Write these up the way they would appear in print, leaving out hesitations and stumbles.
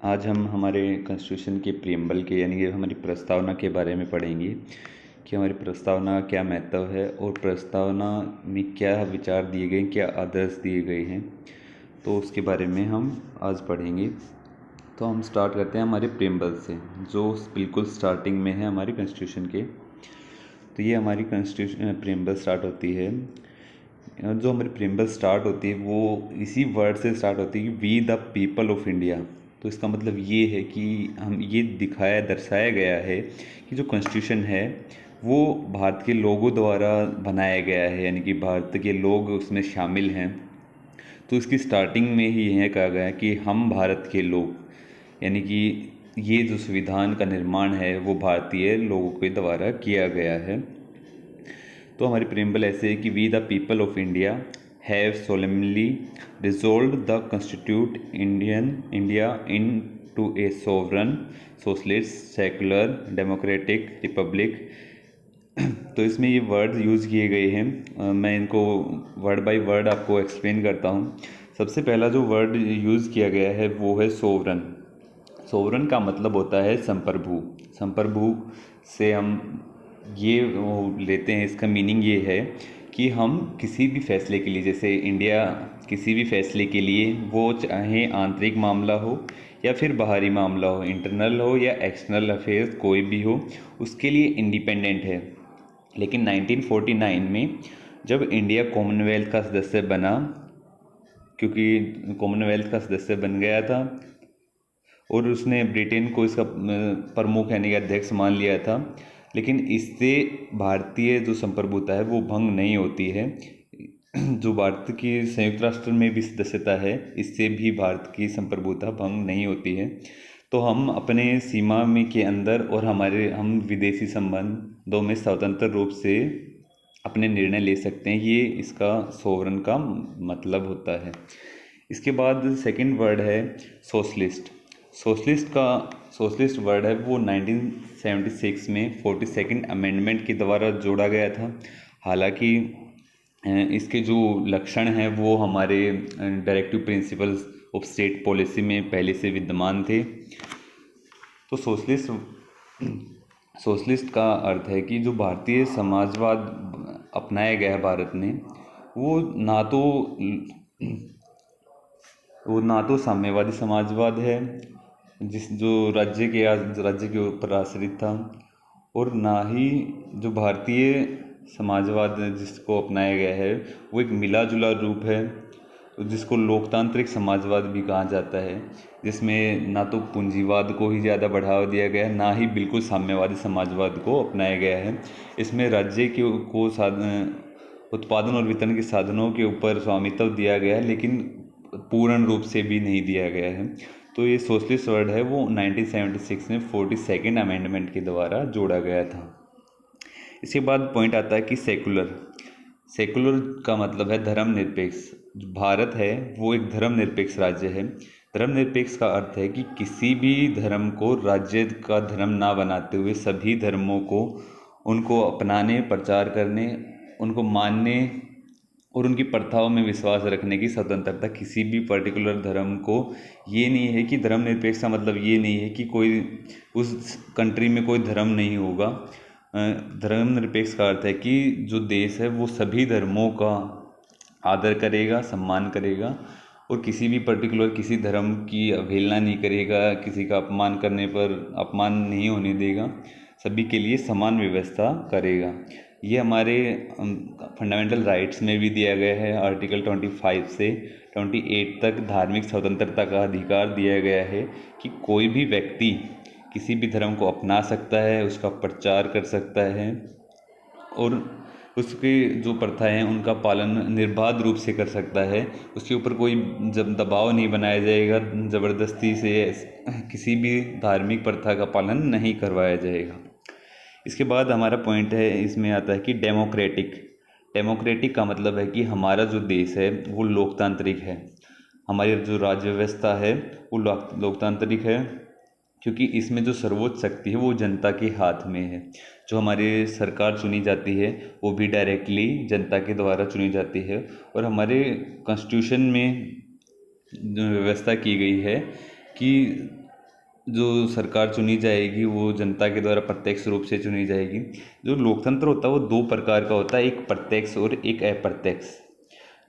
आज हम हमारे कॉन्स्टिट्यूशन के प्रीएम्बल के यानी कि हमारी प्रस्तावना के बारे में पढ़ेंगे कि हमारी प्रस्तावना का क्या महत्व है और प्रस्तावना में क्या विचार दिए गए, क्या आदर्श दिए गए हैं, तो उसके बारे में हम आज पढ़ेंगे। तो हम स्टार्ट करते हैं हमारे प्रीएम्बल से, जो बिल्कुल स्टार्टिंग में है हमारी कॉन्स्टिट्यूशन के। तो ये हमारी कॉन्स्टिट्यूशन प्रीएम्बल स्टार्ट होती है। जो हमारी प्रीएम्बल स्टार्ट होती है वो इसी वर्ड से स्टार्ट होती है कि we the people of India. तो इसका मतलब ये है कि हम ये दर्शाया गया है कि जो कॉन्स्टिट्यूशन है वो भारत के लोगों द्वारा बनाया गया है, यानी कि भारत के लोग उसमें शामिल हैं। तो इसकी स्टार्टिंग में ही यह कहा गया है कि हम भारत के लोग, यानी कि ये जो संविधान का निर्माण है वो भारतीय लोगों के द्वारा किया गया है। तो हमारी प्रीएम्बल ऐसे है कि we the people of India have solemnly resolve the constitute India into a sovereign socialist secular democratic republic. तो इसमें ये वर्ड यूज़ किए गए हैं, मैं इनको वर्ड बाय वर्ड आपको एक्सप्लेन करता हूँ। सबसे पहला जो वर्ड यूज़ किया गया है वो है सोवरन। सोवरन का मतलब होता है संप्रभु। संप्रभु से हम ये लेते हैं, इसका मीनिंग ये है कि हम किसी भी फैसले के लिए, जैसे इंडिया किसी भी फैसले के लिए, वो चाहे आंतरिक मामला हो या फिर बाहरी मामला हो, इंटरनल हो या एक्सटर्नल अफेयर्स कोई भी हो, उसके लिए इंडिपेंडेंट है। लेकिन 1949 में जब इंडिया कॉमनवेल्थ का सदस्य बना, क्योंकि कॉमनवेल्थ का सदस्य बन गया था और उसने ब्रिटेन को इसका प्रमुख यानी कि अध्यक्ष मान लिया था, लेकिन इससे भारतीय जो संप्रभुता है वो भंग नहीं होती है। जो भारत की संयुक्त राष्ट्र में भी सदस्यता है, इससे भी भारत की संप्रभुता भंग नहीं होती है। तो हम अपने सीमा में के अंदर और हम विदेशी संबंधों में स्वतंत्र रूप से अपने निर्णय ले सकते हैं। ये इसका सोवरन का मतलब होता है। इसके बाद सेकंड वर्ड है सोशलिस्ट। सोशलिस्ट वर्ड है वो 1976 में 42nd अमेंडमेंट के द्वारा जोड़ा गया था। हालांकि इसके जो लक्षण हैं वो हमारे directive principles of state policy में पहले से विद्यमान थे। तो सोशलिस्ट का अर्थ है कि जो भारतीय समाजवाद अपनाया गया है भारत ने, वो ना तो साम्यवादी समाजवाद है जो राज्य के ऊपर आश्रित था, और ना ही जो भारतीय समाजवाद जिसको अपनाया गया है वो एक मिला जुला रूप है, जिसको लोकतांत्रिक समाजवाद भी कहा जाता है, जिसमें ना तो पूंजीवाद को ही ज़्यादा बढ़ावा दिया गया है, ना ही बिल्कुल साम्यवादी समाजवाद को अपनाया गया है। इसमें राज्य को उत्पादन और वितरण के साधनों के ऊपर स्वामित्व दिया गया है, लेकिन पूर्ण रूप से भी नहीं दिया गया है। तो ये सोशलिस्ट वर्ड है वो 1976 में 42nd अमेंडमेंट के द्वारा जोड़ा गया था। इसके बाद पॉइंट आता है कि सेकुलर का मतलब है धर्मनिरपेक्ष। भारत है वो एक धर्मनिरपेक्ष राज्य है। धर्मनिरपेक्ष का अर्थ है कि किसी भी धर्म को राज्य का धर्म ना बनाते हुए सभी धर्मों को उनको अपनाने, प्रचार करने, उनको मानने और उनकी प्रथाओं में विश्वास रखने की स्वतंत्रता किसी भी पर्टिकुलर धर्म को। ये नहीं है कि धर्मनिरपेक्ष का मतलब ये नहीं है कि कोई उस कंट्री में कोई धर्म नहीं होगा। धर्मनिरपेक्ष का अर्थ है कि जो देश है वो सभी धर्मों का आदर करेगा, सम्मान करेगा, और किसी भी पर्टिकुलर किसी धर्म की अवहेलना नहीं करेगा, किसी का अपमान करने पर अपमान नहीं होने देगा, सभी के लिए समान व्यवस्था करेगा। ये हमारे फंडामेंटल राइट्स में भी दिया गया है। आर्टिकल 25 से 28 तक धार्मिक स्वतंत्रता का अधिकार दिया गया है कि कोई भी व्यक्ति किसी भी धर्म को अपना सकता है, उसका प्रचार कर सकता है, और उसके जो प्रथाएं हैं उनका पालन निर्बाध रूप से कर सकता है। उसके ऊपर कोई जब दबाव नहीं बनाया जाएगा, ज़बरदस्ती से किसी भी धार्मिक प्रथा का पालन नहीं करवाया जाएगा। इसके बाद हमारा पॉइंट है, इसमें आता है कि डेमोक्रेटिक का मतलब है कि हमारा जो देश है वो लोकतांत्रिक है। हमारी जो राज्य व्यवस्था है वो लोकतांत्रिक है, क्योंकि इसमें जो सर्वोच्च शक्ति है वो जनता के हाथ में है। जो हमारी सरकार चुनी जाती है वो भी डायरेक्टली जनता के द्वारा चुनी जाती है, और हमारे कॉन्स्टिट्यूशन में जो व्यवस्था की गई है कि जो सरकार चुनी जाएगी वो जनता के द्वारा प्रत्यक्ष रूप से चुनी जाएगी। जो लोकतंत्र होता है वो दो प्रकार का होता है, एक प्रत्यक्ष और एक अप्रत्यक्ष।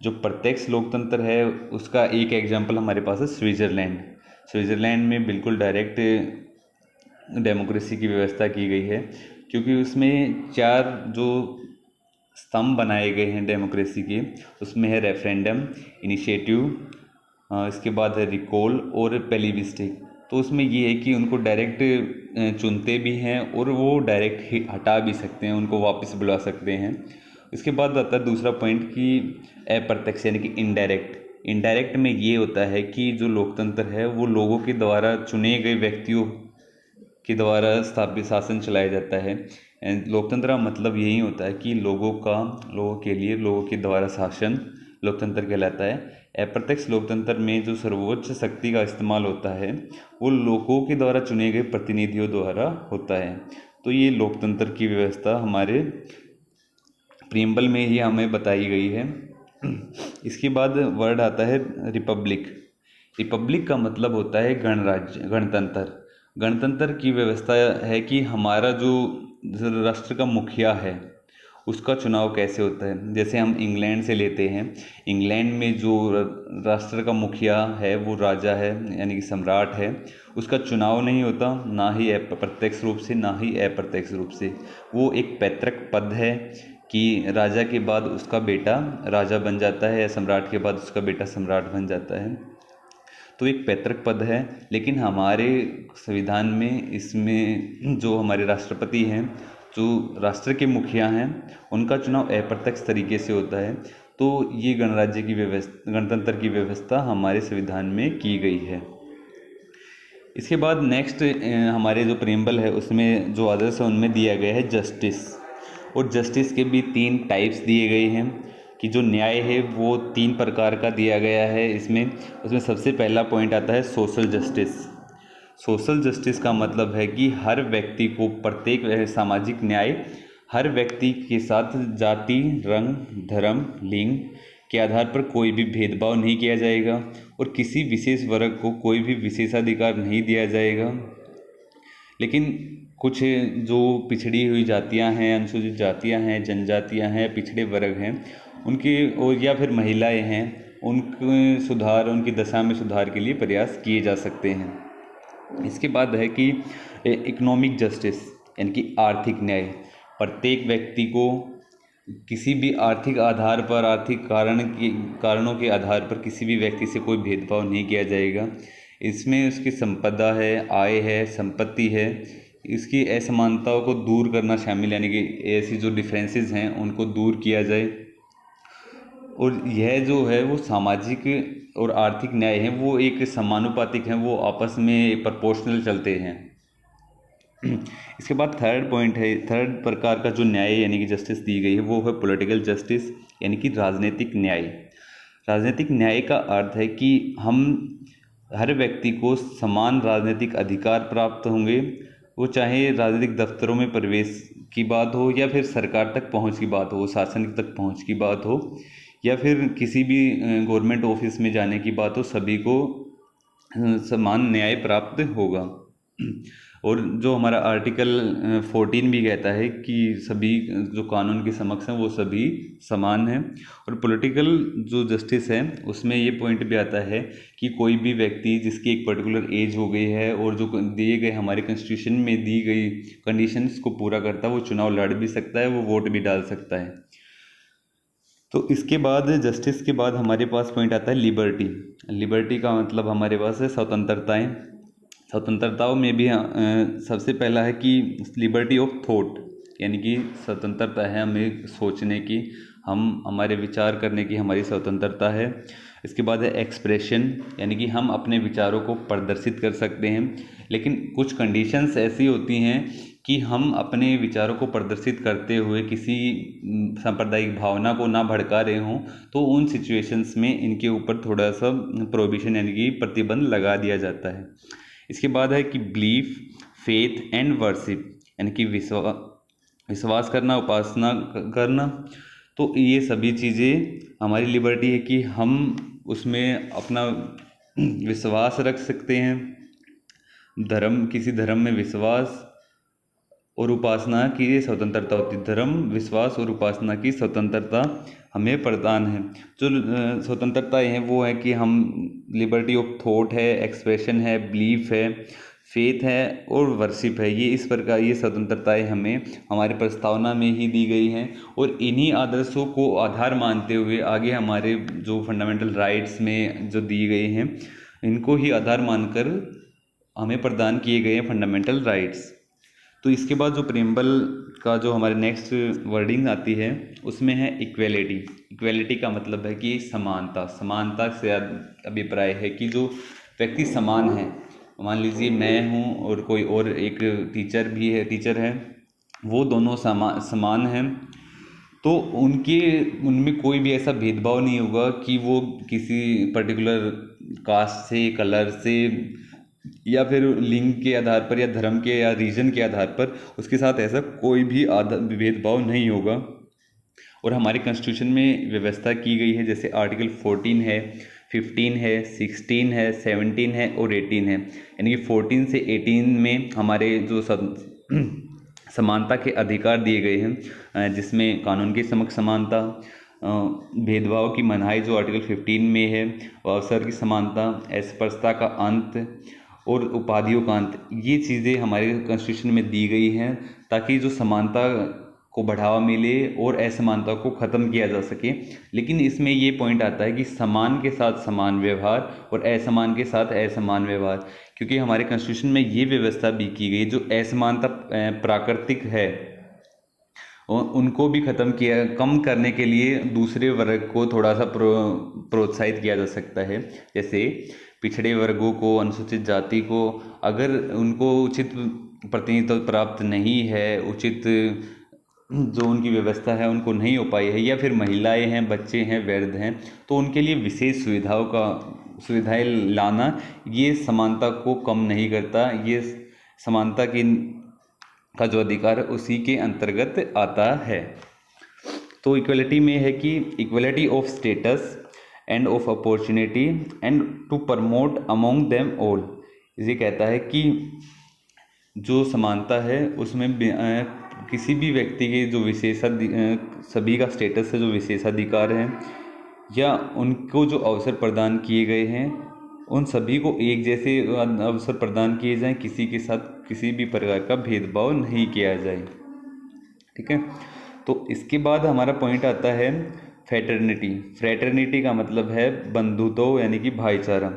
जो प्रत्यक्ष लोकतंत्र है उसका एक एग्जाम्पल हमारे पास है स्विट्ज़रलैंड। स्विट्ज़रलैंड में बिल्कुल डायरेक्ट डेमोक्रेसी की व्यवस्था की गई है, क्योंकि उसमें चार जो स्तंभ बनाए गए हैं डेमोक्रेसी के, उसमें है रेफरेंडम, इनिशिएटिव, इसके बाद है रिकॉल और प्लेबिस्सिट। तो उसमें ये है कि उनको डायरेक्ट चुनते भी हैं और वो डायरेक्ट ही हटा भी सकते हैं, उनको वापस बुला सकते हैं। इसके बाद आता है दूसरा पॉइंट कि अप्रत्यक्ष यानी कि इनडायरेक्ट। इनडायरेक्ट में ये होता है कि जो लोकतंत्र है वो लोगों के द्वारा चुने गए व्यक्तियों के द्वारा स्थापित शासन चलाया जाता है। लोकतंत्र का मतलब यही होता है कि लोगों के लिए लोगों के द्वारा शासन लोकतंत्र कहलाता है। अप्रत्यक्ष लोकतंत्र में जो सर्वोच्च शक्ति का इस्तेमाल होता है वो लोगों के द्वारा चुने गए प्रतिनिधियों द्वारा होता है। तो ये लोकतंत्र की व्यवस्था हमारे प्रीएम्बल में ही हमें बताई गई है। इसके बाद वर्ड आता है रिपब्लिक। रिपब्लिक का मतलब होता है गणराज्य, गणतंत्र। गणतंत्र की व्यवस्था है कि हमारा जो राष्ट्र का मुखिया है उसका चुनाव कैसे होता है। जैसे हम इंग्लैंड से लेते हैं, इंग्लैंड में जो राष्ट्र का मुखिया है वो राजा है यानी कि सम्राट है, उसका चुनाव नहीं होता, ना ही प्रत्यक्ष रूप से ना ही अप्रत्यक्ष रूप से। वो एक पैतृक पद है कि राजा के बाद उसका बेटा राजा बन जाता है या सम्राट के बाद उसका बेटा सम्राट बन जाता है। तो एक पैतृक पद है। लेकिन हमारे संविधान में इसमें जो हमारे राष्ट्रपति हैं, जो राष्ट्र के मुखिया हैं, उनका चुनाव अप्रत्यक्ष तरीके से होता है। तो ये गणराज्य की व्यवस्था, गणतंत्र की व्यवस्था हमारे संविधान में की गई है। इसके बाद नेक्स्ट हमारे जो प्रीएम्बल है उसमें जो आदर्श है उनमें दिया गया है जस्टिस। और जस्टिस के भी 3 टाइप्स दिए गए हैं कि जो न्याय है वो 3 प्रकार का दिया गया है इसमें। उसमें सबसे पहला पॉइंट आता है सोशल जस्टिस। सोशल जस्टिस का मतलब है कि हर व्यक्ति को प्रत्येक सामाजिक न्याय, हर व्यक्ति के साथ जाति, रंग, धर्म, लिंग के आधार पर कोई भी भेदभाव नहीं किया जाएगा और किसी विशेष वर्ग को कोई भी विशेषाधिकार नहीं दिया जाएगा। लेकिन कुछ जो पिछड़ी हुई जातियां हैं, अनुसूचित जातियां हैं, जनजातियां हैं, पिछड़े वर्ग हैं, उनके और या फिर महिलाएं हैं, उनके सुधार, उनकी दशा में सुधार के लिए प्रयास किए जा सकते हैं। इसके बाद है कि इकोनॉमिक जस्टिस यानी कि आर्थिक न्याय। प्रत्येक व्यक्ति को किसी भी आर्थिक आधार पर, आर्थिक कारणों के आधार पर किसी भी व्यक्ति से कोई भेदभाव नहीं किया जाएगा। इसमें उसकी संपदा है, आय है, संपत्ति है, इसकी असमानताओं को दूर करना शामिल, यानी कि ऐसी जो डिफरेंसेस हैं उनको दूर किया जाए। और यह जो है वो सामाजिक और आर्थिक न्याय है वो एक समानुपातिक हैं, वो आपस में प्रोपोर्शनल चलते हैं। इसके बाद थर्ड पॉइंट है, थर्ड प्रकार का जो न्याय यानी कि जस्टिस दी गई है वो है पॉलिटिकल जस्टिस यानी कि राजनीतिक न्याय। राजनीतिक न्याय का अर्थ है कि हम हर व्यक्ति को समान राजनीतिक अधिकार प्राप्त होंगे, वो चाहे राजनीतिक दफ्तरों में प्रवेश की बात हो या फिर सरकार तक पहुंच की बात हो, शासन तक पहुंच की बात हो या फिर किसी भी गवर्नमेंट ऑफिस में जाने की बात हो, सभी को समान न्याय प्राप्त होगा। और जो हमारा आर्टिकल 14 भी कहता है कि सभी जो कानून के समक्ष हैं वो सभी समान हैं। और पॉलिटिकल जो जस्टिस है उसमें ये पॉइंट भी आता है कि कोई भी व्यक्ति जिसकी एक पर्टिकुलर एज हो गई है और जो दिए गए हमारे कॉन्स्टिट्यूशन में दी गई कंडीशंस को पूरा करता है वो चुनाव लड़ भी सकता है, वो वोट भी डाल सकता है। तो इसके बाद जस्टिस के बाद हमारे पास पॉइंट आता है लिबर्टी। लिबर्टी का मतलब हमारे पास है स्वतंत्रताएं। स्वतंत्रताओं में भी सबसे पहला है कि लिबर्टी ऑफ थॉट, यानी कि स्वतंत्रता है हमें सोचने की, हमारे विचार करने की हमारी स्वतंत्रता है। इसके बाद है एक्सप्रेशन, यानी कि हम अपने विचारों को प्रदर्शित कर सकते हैं, लेकिन कुछ कंडीशंस ऐसी होती हैं कि हम अपने विचारों को प्रदर्शित करते हुए किसी सांप्रदायिक भावना को ना भड़का रहे हों, तो उन सिचुएशंस में इनके ऊपर थोड़ा सा प्रोहिबिशन यानी कि प्रतिबंध लगा दिया जाता है। इसके बाद है कि बिलीफ, फेथ एंड वर्शिप, यानी कि विश्वास करना, उपासना करना। तो ये सभी चीज़ें हमारी लिबर्टी है कि हम उसमें अपना विश्वास रख सकते हैं, किसी धर्म में विश्वास और उपासना की स्वतंत्रता होती है। धर्म, विश्वास और उपासना की स्वतंत्रता हमें प्रदान है। जो स्वतंत्रताएं हैं वो है कि हम लिबर्टी ऑफ थॉट है, एक्सप्रेशन है, बिलीफ है, फेथ है और वर्शिप है। ये इस प्रकार ये स्वतंत्रताएं हमें हमारे प्रस्तावना में ही दी गई हैं और इन्हीं आदर्शों को आधार मानते हुए आगे हमारे जो फंडामेंटल राइट्स में जो दिए गए हैं इनको ही आधार मानकर हमें प्रदान किए गए हैं फंडामेंटल राइट्स। तो इसके बाद जो प्रेम्बल का जो हमारे नेक्स्ट वर्डिंग आती है उसमें है इक्वेलिटी। इक्वेलिटी का मतलब है कि समानता। समानता से अभिप्राय है कि जो व्यक्ति समान है, मान लीजिए मैं हूँ और कोई और एक टीचर है, वो दोनों समान हैं, तो उनमें कोई भी ऐसा भेदभाव नहीं होगा कि वो किसी पर्टिकुलर कास्ट से, कलर से या फिर लिंग के आधार पर या धर्म के या रीजन के आधार पर उसके साथ ऐसा कोई भी भेदभाव नहीं होगा। और हमारे कॉन्स्टिट्यूशन में व्यवस्था की गई है, जैसे आर्टिकल 14 है, 15 है, 16 है, 17 है और 18 है। यानी कि 14 से 18 में हमारे जो समानता के अधिकार दिए गए हैं, जिसमें कानून के समक्ष समानता, भेदभाव की मनाही जो आर्टिकल 15 में है, अवसर की समानता, अस्पृश्यता का अंत और उपाधियों का अंत, ये चीज़ें हमारे कॉन्स्टिट्यूशन में दी गई हैं ताकि जो समानता को बढ़ावा मिले और असमानता को ख़त्म किया जा सके। लेकिन इसमें ये पॉइंट आता है कि समान के साथ समान व्यवहार और असमान के साथ असमान व्यवहार, क्योंकि हमारे कॉन्स्टिट्यूशन में ये व्यवस्था भी की गई जो असमानता प्राकृतिक है उनको भी कम करने के लिए दूसरे वर्ग को थोड़ा सा प्रोत्साहित किया जा सकता है। जैसे पिछड़े वर्गों को, अनुसूचित जाति को, अगर उनको उचित प्रतिनिधित्व प्राप्त नहीं है, उचित जो उनकी व्यवस्था है उनको नहीं हो पाई है, या फिर महिलाएं हैं, बच्चे हैं, वृद्ध हैं, तो उनके लिए विशेष सुविधाएं लाना ये समानता को कम नहीं करता। ये समानता का जो अधिकार है उसी के अंतर्गत आता है। तो इक्वलिटी में है कि equality of status and of opportunity and to promote among them all. ये कहता है कि जो समानता है उसमें किसी भी व्यक्ति के जो सभी का स्टेटस है, जो विशेषाधिकार हैं या उनको जो अवसर प्रदान किए गए हैं, उन सभी को एक जैसे अवसर प्रदान किए जाएं, किसी के साथ किसी भी प्रकार का भेदभाव नहीं किया जाए। ठीक है। तो इसके बाद हमारा पॉइंट आता है फ्रेटर्निटी। फ्रेटर्निटी का मतलब है बंधुत्व यानी कि भाईचारा।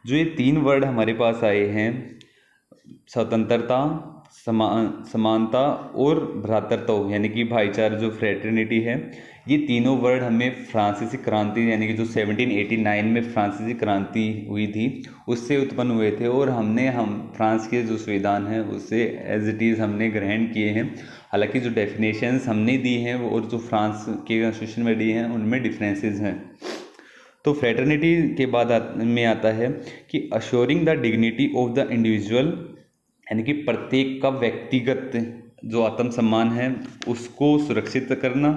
जो ये 3 वर्ड हमारे पास आए हैं, स्वतंत्रता, समानता और भ्रातृत्व यानी कि भाईचारा, जो फ्रेटर्निटी है, ये तीनों वर्ड हमें फ्रांसीसी क्रांति यानी कि जो 1789 में फ्रांसीसी क्रांति हुई थी उससे उत्पन्न हुए थे, और हम फ्रांस के जो संविधान है उससे एज इट इज़ हमने ग्रहण किए हैं। हालांकि जो डेफिनेशंस हमने दी हैं और जो फ्रांस के कॉन्स्टिट्यूशन में दी हैं उनमें डिफरेंसेस हैं। तो फ्रेटर्निटी के बाद में आता है कि assuring the dignity of the individual, यानी कि प्रत्येक का व्यक्तिगत जो आत्मसम्मान है उसको सुरक्षित करना।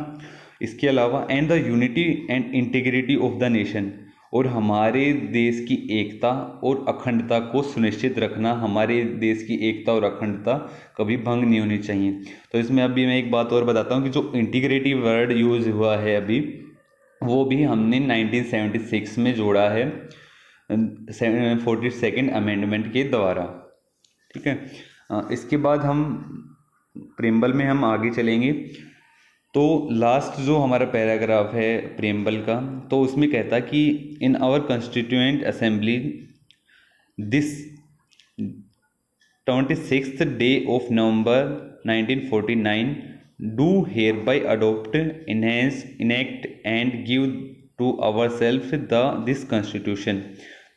इसके अलावा and the unity and integrity of the nation, और हमारे देश की एकता और अखंडता को सुनिश्चित रखना। हमारे देश की एकता और अखंडता कभी भंग नहीं होनी चाहिए। तो इसमें अभी मैं एक बात और बताता हूँ कि जो इंटीग्रिटी वर्ड यूज़ हुआ है अभी, वो भी हमने 1976 में जोड़ा है 42nd अमेंडमेंट के द्वारा। ठीक है। इसके बाद हम प्रेम्बल में हम आगे चलेंगे। तो लास्ट जो हमारा पैराग्राफ है प्रेम्बल का, तो उसमें कहता कि in our constituent assembly this 26th day of November 1949 do hereby adopt, enhance, enact and give to our self this constitution.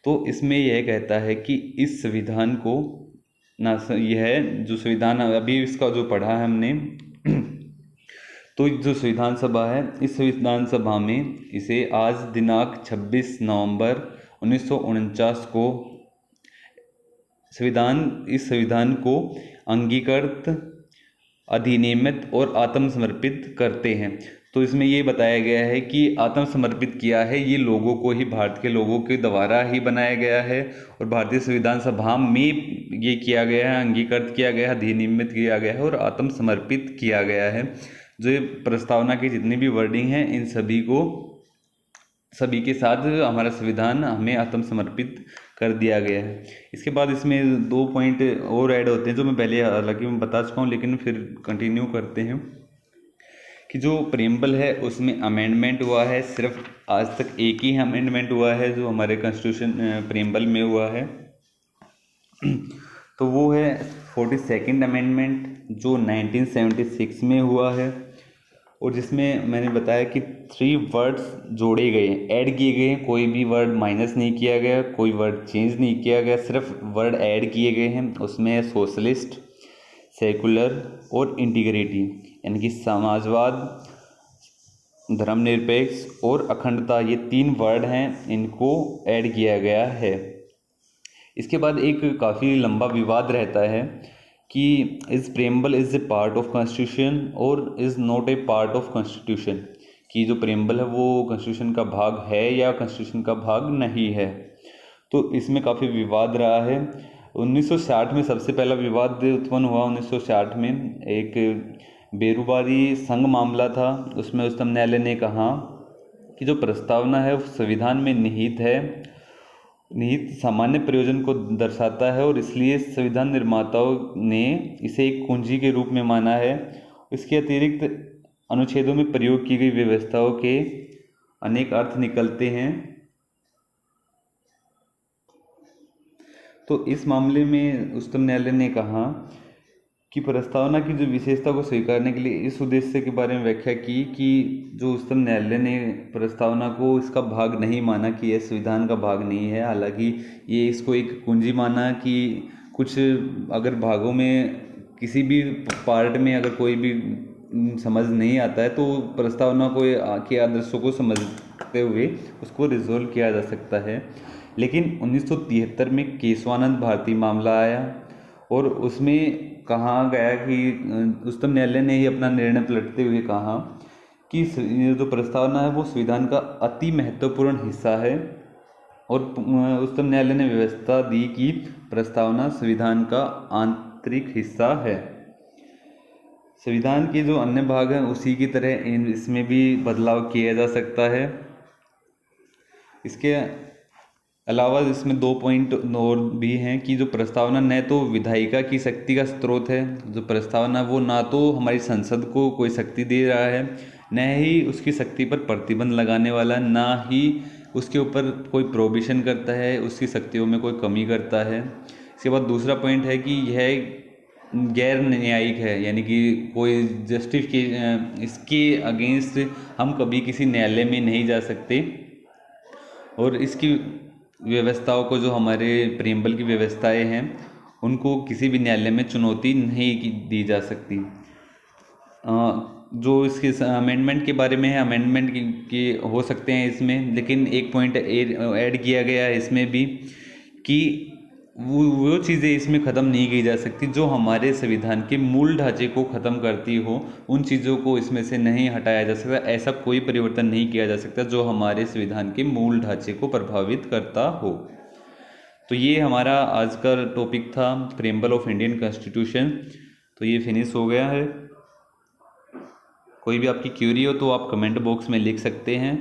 तो इसमें यह कहता है कि इस संविधान को यह जो संविधान अभी इसका जो पढ़ा है हमने तो जो संविधान सभा है, इस संविधान सभा में इसे आज दिनांक 26 नवंबर 1949 को इस संविधान को अंगीकृत, अधिनियमित और आत्मसमर्पित करते हैं। तो इसमें ये बताया गया है कि आत्मसमर्पित किया है ये लोगों को ही, भारत के लोगों के द्वारा ही बनाया गया है और भारतीय संविधान सभा में ये किया गया है, अंगीकृत किया गया है, अधिनियमित किया गया है और आत्मसमर्पित किया गया है। जो ये प्रस्तावना की जितनी भी वर्डिंग है इन सभी के साथ हमारा संविधान हमें आत्मसमर्पित कर दिया गया है। इसके बाद इसमें 2 पॉइंट और ऐड होते हैं जो मैं पहले हालांकि मैं बता चुका हूँ, लेकिन फिर कंटिन्यू करते हैं कि जो प्रेम्बल है उसमें अमेंडमेंट हुआ है, सिर्फ आज तक एक ही अमेंडमेंट हुआ है जो हमारे कॉन्स्टिट्यूशन प्रेम्बल में हुआ है, तो वो है 42nd अमेंडमेंट जो 1976 में हुआ है और जिसमें मैंने बताया कि 3 वर्ड्स जोड़े गए हैं, ऐड किए गए हैं, कोई भी वर्ड माइनस नहीं किया गया, कोई वर्ड चेंज नहीं किया गया, सिर्फ वर्ड ऐड किए गए हैं। उसमें सोशलिस्ट, सेकुलर और इंटीग्रिटी यानी कि समाजवाद, धर्मनिरपेक्ष और अखंडता, ये 3 वर्ड हैं, इनको ऐड किया गया है। इसके बाद एक काफ़ी लंबा विवाद रहता है कि is preamble is a part of constitution और is not a part of constitution, कि जो प्रेम्बल है वो कॉन्स्टिट्यूशन का भाग है या कॉन्स्टिट्यूशन का भाग नहीं है। तो इसमें काफ़ी विवाद रहा है। 1960 में सबसे पहला विवाद उत्पन्न हुआ। 1960 में एक बेरुबारी संघ मामला था, उसमें उच्चतम न्यायालय ने कहा कि जो प्रस्तावना है वो संविधान में निहित है, निहित सामान्य प्रयोजन को दर्शाता है और इसलिए संविधान निर्माताओं ने इसे एक कुंजी के रूप में माना है। इसके अतिरिक्त अनुच्छेदों में प्रयोग की गई व्यवस्थाओं के अनेक अर्थ निकलते हैं। तो इस मामले में उच्चतम न्यायालय ने कहा कि प्रस्तावना की जो विशेषता को स्वीकारने के लिए इस उद्देश्य के बारे में व्याख्या की कि जो उच्चतम न्यायालय ने प्रस्तावना को इसका भाग नहीं माना कि यह संविधान का भाग नहीं है, हालांकि ये इसको एक कुंजी माना कि कुछ अगर भागों में किसी भी पार्ट में अगर कोई भी समझ नहीं आता है तो प्रस्तावना को के आदर्शों को समझते हुए उसको रिजोल्व किया जा सकता है। लेकिन 1973 में केशवानंद भारती मामला आया और उसमें कहा गया कि उच्चतम न्यायालय ने ही अपना निर्णय पलटते हुए कहा कि जो प्रस्तावना है वो संविधान का अति महत्वपूर्ण हिस्सा है और उच्चतम न्यायालय ने व्यवस्था दी कि प्रस्तावना संविधान का आंतरिक हिस्सा है। संविधान के जो अन्य भाग हैं उसी की तरह इसमें भी बदलाव किया जा सकता है। इसके अलावा इसमें 2 पॉइंट और भी हैं कि जो प्रस्तावना न तो विधायिका की शक्ति का स्रोत है, जो प्रस्तावना वो ना तो हमारी संसद को कोई शक्ति दे रहा है, न ही उसकी शक्ति पर प्रतिबंध लगाने वाला, ना ही उसके ऊपर कोई प्रोविशन करता है, उसकी शक्तियों में कोई कमी करता है। इसके बाद दूसरा पॉइंट है कि यह गैर न्यायिक है, यानी कि कोई जस्टिफिकेशन इसके अगेंस्ट हम कभी किसी न्यायालय में नहीं जा सकते और इसकी व्यवस्थाओं को, जो हमारे प्रेम्बल की व्यवस्थाएं हैं, उनको किसी भी न्यायालय में चुनौती नहीं दी जा सकती। जो इसके अमेंडमेंट के बारे में है, अमेंडमेंट की हो सकते हैं इसमें, लेकिन एक पॉइंट ऐड किया गया है इसमें भी कि वो चीज़ें इसमें ख़त्म नहीं की जा सकती जो हमारे संविधान के मूल ढांचे को ख़त्म करती हो, उन चीज़ों को इसमें से नहीं हटाया जा सकता। ऐसा कोई परिवर्तन नहीं किया जा सकता जो हमारे संविधान के मूल ढांचे को प्रभावित करता हो। तो ये हमारा आज का टॉपिक था, प्रेम्बल ऑफ इंडियन कॉन्स्टिट्यूशन। तो ये फिनिश हो गया है। कोई भी आपकी क्यूरी हो तो आप कमेंट बॉक्स में लिख सकते हैं।